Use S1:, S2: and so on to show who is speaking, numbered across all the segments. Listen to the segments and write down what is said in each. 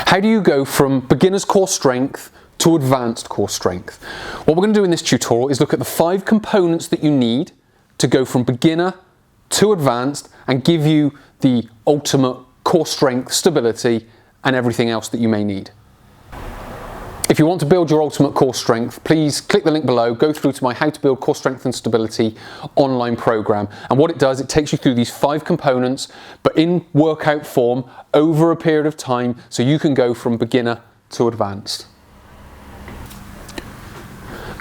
S1: How do you go from beginner's core strength to advanced core strength? What we're going to do in this tutorial is look at the 5 components that you need to go from beginner to advanced and give you the ultimate core strength, stability, and everything else that you may need. If you want to build your ultimate core strength, please click the link below, go through to my How to Build Core Strength and Stability online program. And what it does, it takes you through these 5 components, but in workout form over a period of time, so you can go from beginner to advanced.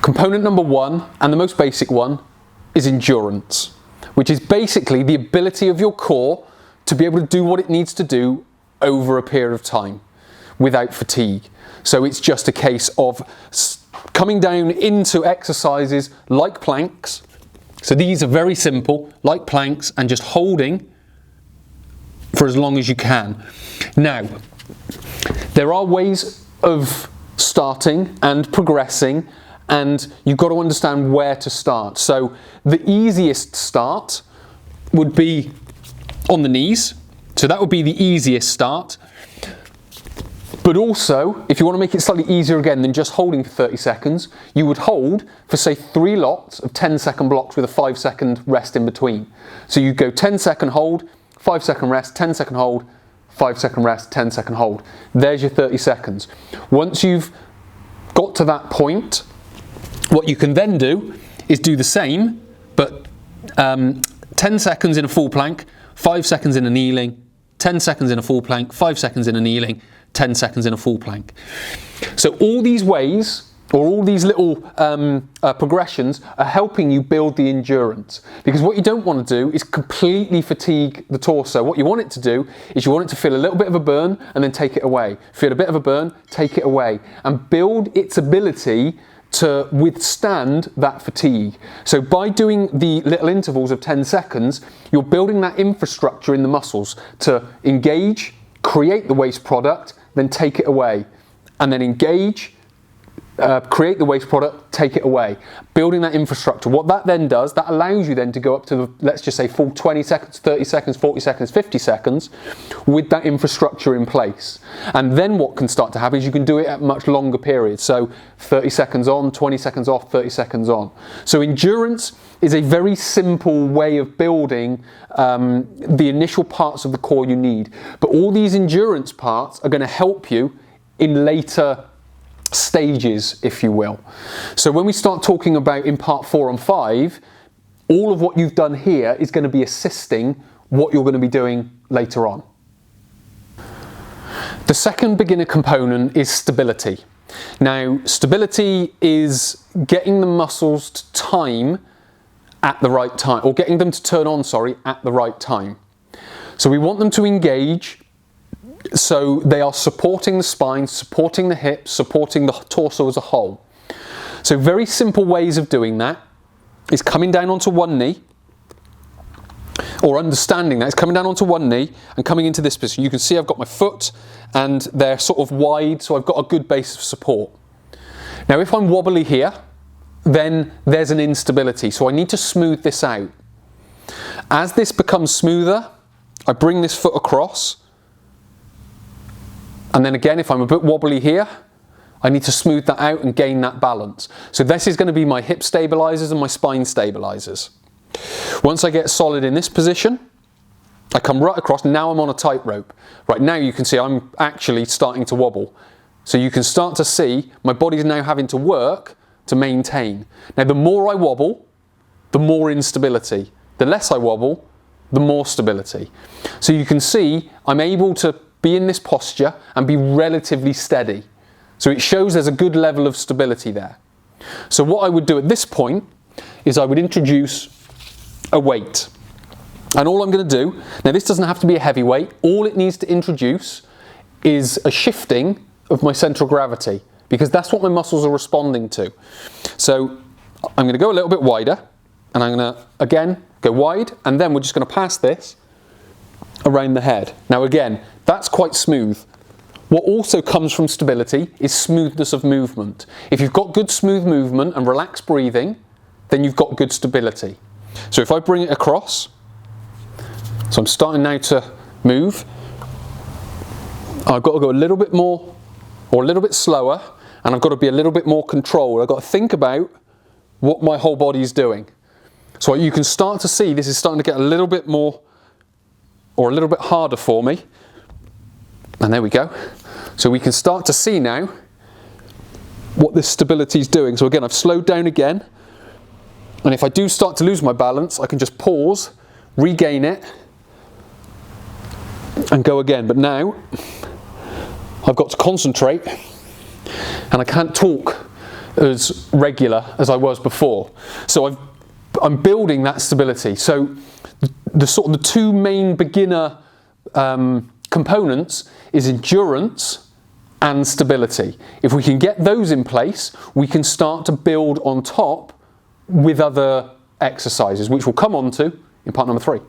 S1: Component number 1, and the most basic one, is endurance, which is basically the ability of your core to be able to do what it needs to do over a period of time without fatigue. So it's just a case of coming down into exercises like planks. So these are very simple, like planks, and just holding for as long as you can. Now, there are ways of starting and progressing, and you've got to understand where to start. So the easiest start would be on the knees. So that would be the easiest start. But also, if you want to make it slightly easier again than just holding for 30 seconds, you would hold for say 3 lots of 10-second blocks with a 5-second rest in between. So you go 10-second hold, 5-second rest, 10-second hold, 5-second rest, 10-second hold. There's your 30 seconds. Once you've got to that point, what you can then do is do the same, but 10 seconds in a full plank, 5 seconds in a kneeling, 10 seconds in a full plank, 5 seconds in a kneeling, 10 seconds in a full plank. So all these ways, or all these little progressions, are helping you build the endurance. Because what you don't want to do is completely fatigue the torso. What you want it to do is you want it to feel a little bit of a burn and then take it away. Feel a bit of a burn, take it away, and build its ability to withstand that fatigue. So by doing the little intervals of 10 seconds, you're building that infrastructure in the muscles to engage, create the waste product, then take it away, and then engage, create the waste product, take it away. Building that infrastructure. What that then does, that allows you then to go up to the, let's just say, full 20 seconds, 30 seconds, 40 seconds, 50 seconds with that infrastructure in place. And then what can start to happen is you can do it at much longer periods. So 30 seconds on, 20 seconds off, 30 seconds on. So endurance is a very simple way of building the initial parts of the core you need. But all these endurance parts are going to help you in later stages, if you will. So when we start talking about in part 4 and 5, all of what you've done here is going to be assisting what you're going to be doing later on. The second beginner component is stability. Now, stability is getting the muscles to time at the right time, or getting them to turn on, at the right time. So we want them to engage, so they are supporting the spine, supporting the hips, supporting the torso as a whole. So very simple ways of doing that is coming down onto one knee, or understanding that is coming down onto one knee and coming into this position. You can see I've got my foot and they're sort of wide, so I've got a good base of support. Now if I'm wobbly here, then there's an instability, so I need to smooth this out. As this becomes smoother, I bring this foot across, and then again, if I'm a bit wobbly here, I need to smooth that out and gain that balance. So this is going to be my hip stabilizers and my spine stabilizers. Once I get solid in this position, I come right across. Now I'm on a tightrope. Right now you can see I'm actually starting to wobble. So you can start to see my body's now having to work to maintain. Now the more I wobble, the more instability. The less I wobble, the more stability. So you can see I'm able to be in this posture and be relatively steady. So it shows there's a good level of stability there. So what I would do at this point is I would introduce a weight. And all I'm going to do, now this doesn't have to be a heavy weight, all it needs to introduce is a shifting of my central gravity, because that's what my muscles are responding to. So I'm going to go a little bit wider, and I'm going to again go wide, and then we're just going to pass this around the head. Now again, that's quite smooth. What also comes from stability is smoothness of movement. If you've got good smooth movement and relaxed breathing, then you've got good stability. So if I bring it across, so I'm starting now to move, I've got to go a little bit more or a little bit slower, and I've got to be a little bit more controlled. I've got to think about what my whole body is doing. So you can start to see this is starting to get a little bit more or a little bit harder for me. And there we go. So we can start to see now what this stability is doing. So again, I've slowed down again. And if I do start to lose my balance, I can just pause, regain it, and go again. But now I've got to concentrate, and I can't talk as regular as I was before. So I'm building that stability. So the two main beginner components is endurance and stability. If we can get those in place, we can start to build on top with other exercises, which we'll come on to in part number 3.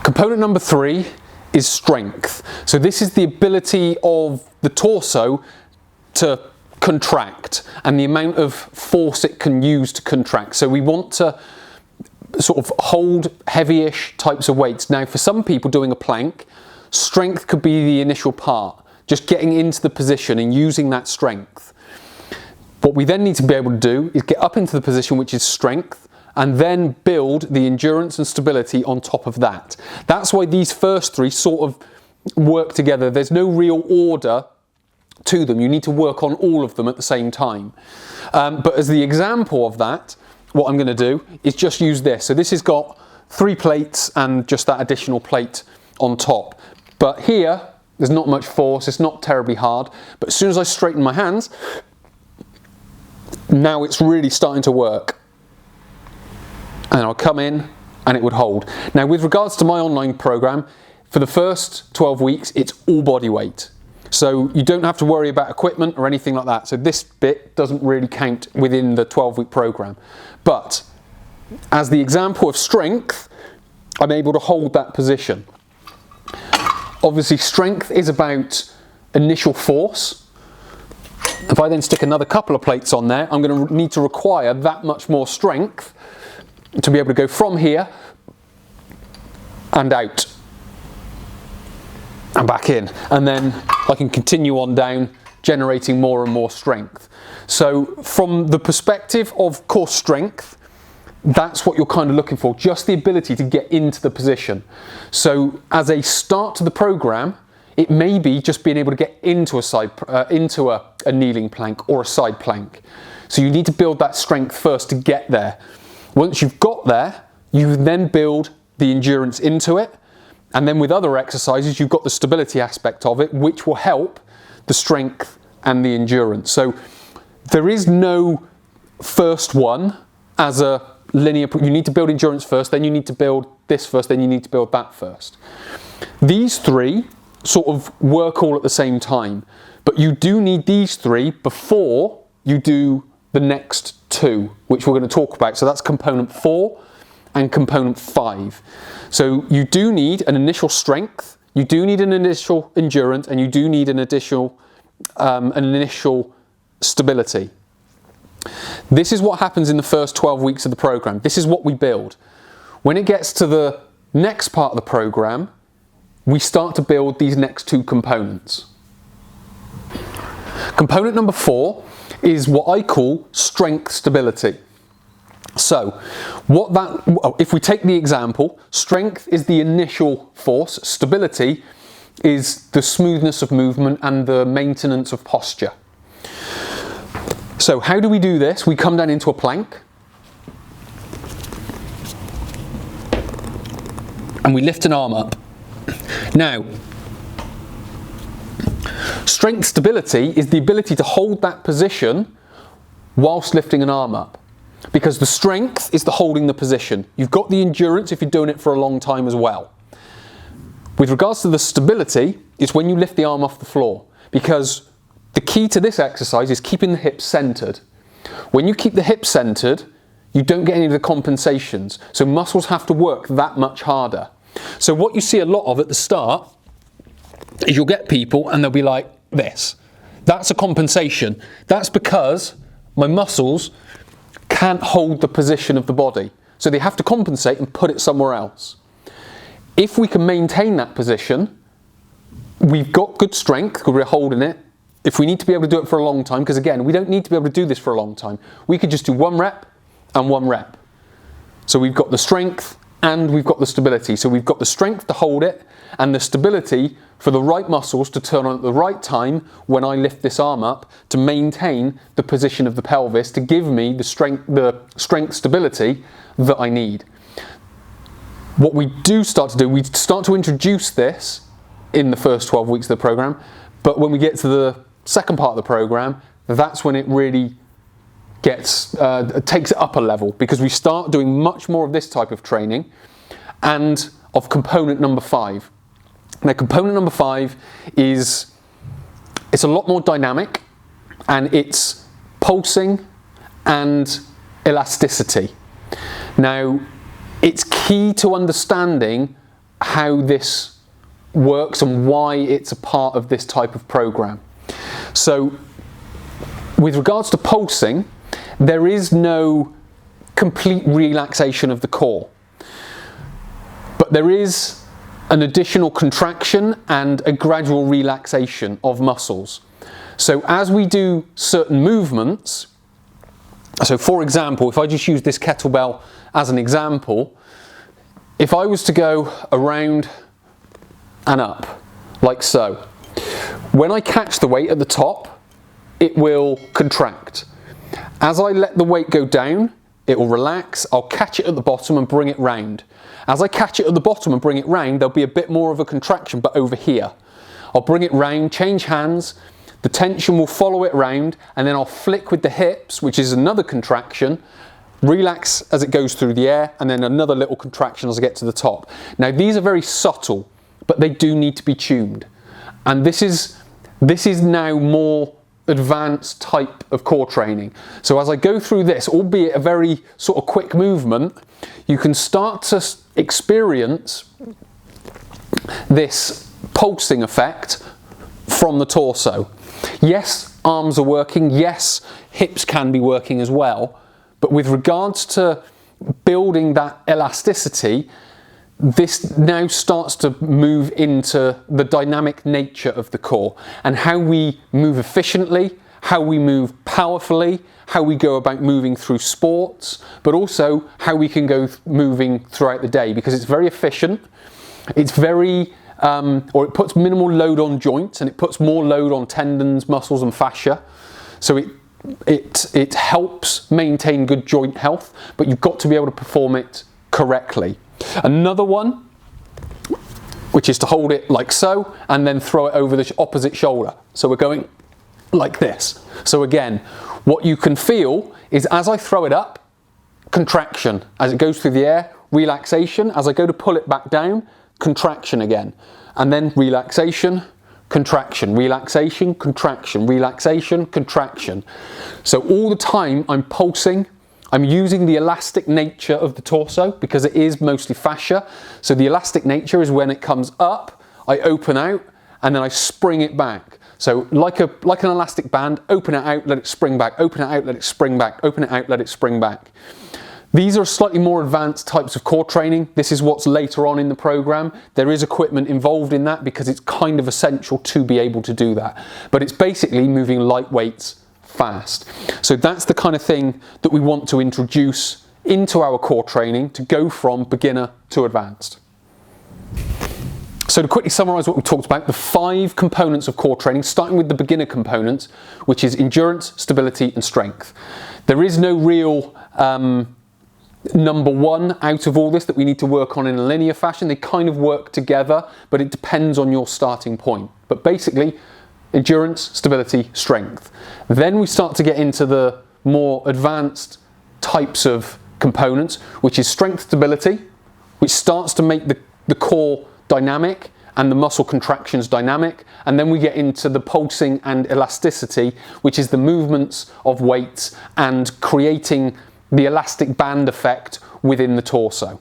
S1: Component number 3 is strength. So this is the ability of the torso to contract and the amount of force it can use to contract. So we want to sort of hold heavy-ish types of weights. Now for some people doing a plank, strength could be the initial part, just getting into the position and using that strength. What we then need to be able to do is get up into the position, which is strength, and then build the endurance and stability on top of that. That's why these first 3 sort of work together. There's no real order to them. You need to work on all of them at the same time. But as the example of that, what I'm going to do is just use this. So this has got 3 plates and just that additional plate on top. But here, there's not much force, it's not terribly hard. But as soon as I straighten my hands, now it's really starting to work. And I'll come in and it would hold. Now with regards to my online program, for the first 12 weeks, it's all body weight. So you don't have to worry about equipment or anything like that. So this bit doesn't really count within the 12-week program. But as the example of strength, I'm able to hold that position. Obviously strength is about initial force. If I then stick another couple of plates on there, I'm going to need to require that much more strength to be able to go from here and out and back in, and then I can continue on down, generating more and more strength. So from the perspective of core strength, that's what you're kind of looking for, just the ability to get into the position. So as a start to the program, it may be just being able to get into a kneeling plank or a side plank. So you need to build that strength first to get there. Once you've got there, you then build the endurance into it. And then with other exercises, you've got the stability aspect of it, which will help the strength and the endurance. So there is no first one as a linear. You need to build endurance first, then you need to build this first, then you need to build that first. These 3 sort of work all at the same time, but you do need these 3 before you do the next 2, which we're going to talk about. So that's component 4 and component 5. So you do need an initial strength, you do need an initial endurance, and you do need an initial stability. This is what happens in the first 12 weeks of the program. This is what we build. When it gets to the next part of the program, we start to build these next 2 components. Component number 4 is what I call strength stability. So if we take the example, strength is the initial force, stability is the smoothness of movement and the maintenance of posture. So how do we do this? We come down into a plank and we lift an arm up. Now, strength stability is the ability to hold that position whilst lifting an arm up. Because the strength is the holding the position. You've got the endurance if you're doing it for a long time as well. With regards to the stability, it's when you lift the arm off the floor. Because the key to this exercise is keeping the hips centered. When you keep the hips centered, you don't get any of the compensations. So muscles have to work that much harder. So what you see a lot of at the start is you'll get people and they'll be like this. That's a compensation. That's because my muscles can't hold the position of the body. So they have to compensate and put it somewhere else. If we can maintain that position, we've got good strength because we're holding it. If we need to be able to do it for a long time, because again, we don't need to be able to do this for a long time. We could just do 1 rep and 1 rep. So we've got the strength and we've got the stability. So we've got the strength to hold it and the stability for the right muscles to turn on at the right time when I lift this arm up to maintain the position of the pelvis to give me the strength stability that I need. What we do start to do, we start to introduce this in the first 12 weeks of the program, but when we get to the second part of the program, that's when it really takes it up a level, because we start doing much more of this type of training and of component number 5. Now, component number 5 it's a lot more dynamic, and it's pulsing and elasticity. Now, it's key to understanding how this works and why it's a part of this type of program. So with regards to pulsing, there is no complete relaxation of the core, but there is an additional contraction and a gradual relaxation of muscles. So as we do certain movements, so for example, if I just use this kettlebell as an example, if I was to go around and up, like so, when I catch the weight at the top, it will contract. As I let the weight go down, it will relax. I'll catch it at the bottom and bring it round. As I catch it at the bottom and bring it round, there'll be a bit more of a contraction, but over here. I'll bring it round, change hands, the tension will follow it round, and then I'll flick with the hips, which is another contraction, relax as it goes through the air, and then another little contraction as I get to the top. Now, these are very subtle, but they do need to be tuned. And this is now more advanced type of core training. So as I go through this, albeit a very sort of quick movement, you can start to experience this pulsing effect from the torso. Yes, arms are working, yes, hips can be working as well, but with regards to building that elasticity, this now starts to move into the dynamic nature of the core and how we move efficiently, how we move powerfully, how we go about moving through sports, but also how we can go moving throughout the day, because it's very efficient, it's very, or it puts minimal load on joints and it puts more load on tendons, muscles and fascia. So it helps maintain good joint health, but you've got to be able to perform it correctly. Another one, which is to hold it like so and then throw it over the opposite shoulder. So we're going like this. So again, what you can feel is as I throw it up, contraction. As it goes through the air, relaxation. As I go to pull it back down, contraction again. And then relaxation, contraction, relaxation, contraction, relaxation, contraction. So all the time I'm pulsing. I'm using the elastic nature of the torso because it is mostly fascia. So the elastic nature is when it comes up, I open out, and then I spring it back. So like an elastic band, open it out, let it spring back, open it out, let it spring back, open it out, let it spring back. These are slightly more advanced types of core training. This is what's later on in the program. There is equipment involved in that because it's kind of essential to be able to do that. But it's basically moving light weights fast. So that's the kind of thing that we want to introduce into our core training to go from beginner to advanced. So to quickly summarise what we talked about, the 5 components of core training, starting with the beginner components, which is endurance, stability and strength. There is no real number 1 out of all this that we need to work on in a linear fashion. They kind of work together, but it depends on your starting point. But basically, endurance, stability, strength. Then we start to get into the more advanced types of components, which is strength stability, which starts to make the core dynamic and the muscle contractions dynamic. And then we get into the pulsing and elasticity, which is the movements of weights and creating the elastic band effect within the torso.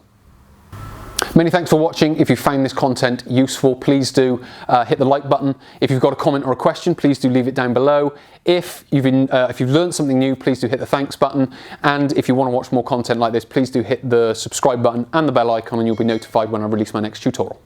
S1: Many thanks for watching. If you found this content useful, please do hit the like button. If you've got a comment or a question, please do leave it down below. If you've learned something new, please do hit the thanks button. And if you want to watch more content like this, please do hit the subscribe button and the bell icon and you'll be notified when I release my next tutorial.